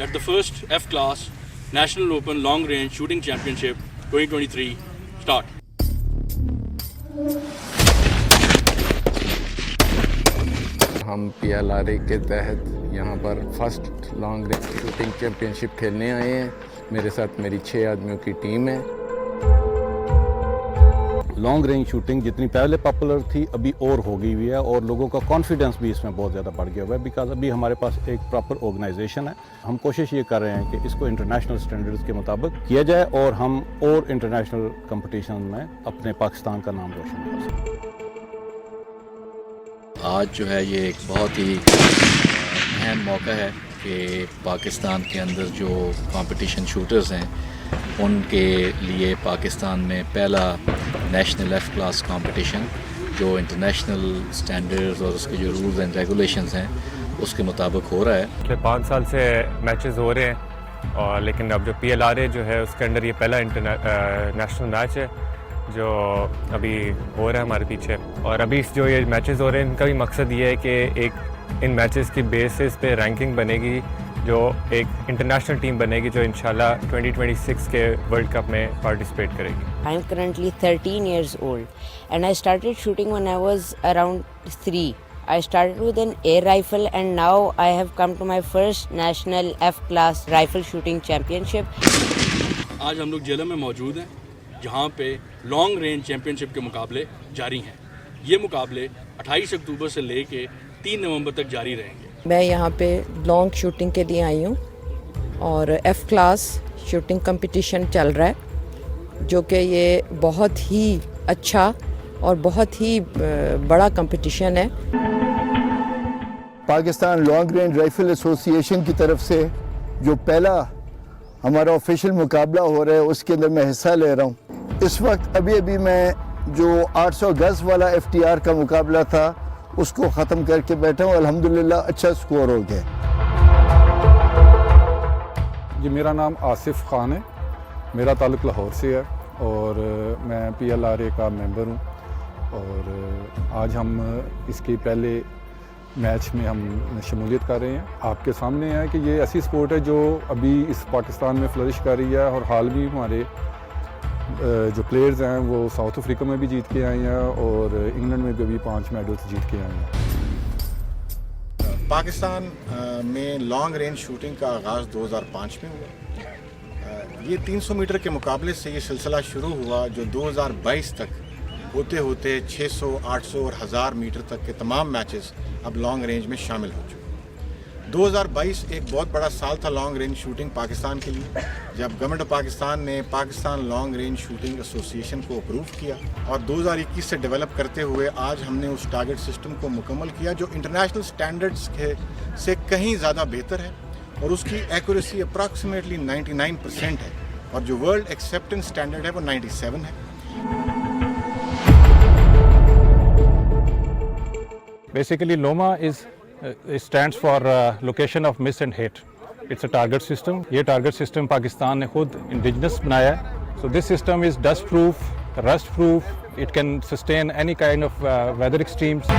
that the first F-Class National Open Long Range Shooting Championship 2023 start. हम PLRA के तहत यहाँ पर first long range shooting championship खेलने आए हैं। मेरे साथ मेरी 6 आदमियों की टीम है। लॉन्ग रेंज शूटिंग जितनी पहले पॉपुलर थी अभी और हो गई हुई है और लोगों का कॉन्फिडेंस भी इसमें बहुत ज़्यादा बढ़ गया हुआ है बिकॉज अभी हमारे पास एक प्रॉपर ऑर्गेनाइजेशन है। हम कोशिश ये कर रहे हैं कि इसको इंटरनेशनल स्टैंडर्ड्स के मुताबिक किया जाए और हम और इंटरनेशनल कंपटीशन में अपने पाकिस्तान का नाम रोशन कर सकें। आज जो है ये एक बहुत ही अहम मौका है कि पाकिस्तान के अंदर जो कंपटीशन शूटर्स हैं उनके लिए पाकिस्तान में पहला नेशनल एफ क्लास कंपटीशन जो इंटरनेशनल स्टैंडर्ड्स और उसके जो रूल्स एंड रेगुलेशंस हैं उसके मुताबिक हो रहा है। पिछले 5 साल से मैचेस हो रहे हैं और लेकिन अब जो PLRA जो है उसके अंदर ये पहला नेशनल मैच है जो अभी हो रहा है हमारे पीछे। और अभी जो ये मैचेस हो रहे हैं इनका भी मकसद ये है कि एक इन मैचेस की बेसिस पे रैंकिंग बनेगी जो एक इंटरनेशनल टीम बनेगी जो इंशाल्लाह 2026 के वर्ल्ड कप में पार्टिसिपेट करेगी। I am currently 13 years old and I started shooting when I was around 3. I started with an air rifle and now I have come to my first national F-class rifle shooting championship. आज हम लोग जेलम में मौजूद हैं जहां पे long range championship के मुकाबले जारी हैं। ये मुकाबले 28 अक्टूबर से लेके 3 नवंबर तक जारी रहेंगे। मैं यहाँ पे लॉन्ग शूटिंग के लिए आई हूँ और F क्लास शूटिंग कंपटीशन चल रहा है जो कि ये बहुत ही अच्छा और बहुत ही बड़ा कंपटीशन है। Pakistan long range rifle association की तरफ से जो पहला हमारा ऑफिशियल मुकाबला हो रहा है उसके अंदर मैं हिस्सा ले रहा हूँ। इस वक्त अभी मैं जो 800 गज वाला FTR का मुकाबला था उसको ख़त्म करके बैठा हूँ। अल्हम्दुलिल्लाह अच्छा स्कोर हो गया। जी मेरा नाम आसिफ ख़ान है, मेरा ताल्लुक़ लाहौर से है और मैं PLRA का मेंबर हूँ और आज हम इसके पहले मैच में हम शमूलियत कर रहे हैं। आपके सामने है कि ये ऐसी स्पोर्ट है जो अभी इस पाकिस्तान में फ्लरिश कर रही है और हाल भी हमारे जो प्लेयर्स हैं वो साउथ अफ्रीका में भी जीत के आए हैं और इंग्लैंड में भी अभी 5 मेडल्स जीत के आए हैं। पाकिस्तान में लॉन्ग रेंज शूटिंग का आगाज़ 2005 में हुआ। ये 300 मीटर के मुकाबले से ये सिलसिला शुरू हुआ जो 2022 तक होते होते 600, 800 और 1000 मीटर तक के तमाम मैचेस अब लॉन्ग रेंज में शामिल हो चुके। 2022 एक बहुत बड़ा साल था लॉन्ग रेंज शूटिंग पाकिस्तान के लिए जब गवर्नमेंट ऑफ पाकिस्तान ने Pakistan long range shooting association को अप्रूव किया और 2021 से डेवलप करते हुए आज हमने उस टारगेट सिस्टम को मुकम्मल किया जो इंटरनेशनल स्टैंडर्ड्स से कहीं ज़्यादा बेहतर है और उसकी एक्यूरेसी अप्रॉक्सीमेटली 99% है और जो वर्ल्ड एक्सेप्टेंस स्टैंडर्ड है वो 97 है। Basically, LOMA it stands for location of miss and hit. It's a target system. ये target system पाकिस्तान ने खुद indigenous बनाया है. So this system is dust proof, rust proof. It can sustain any kind of weather extremes.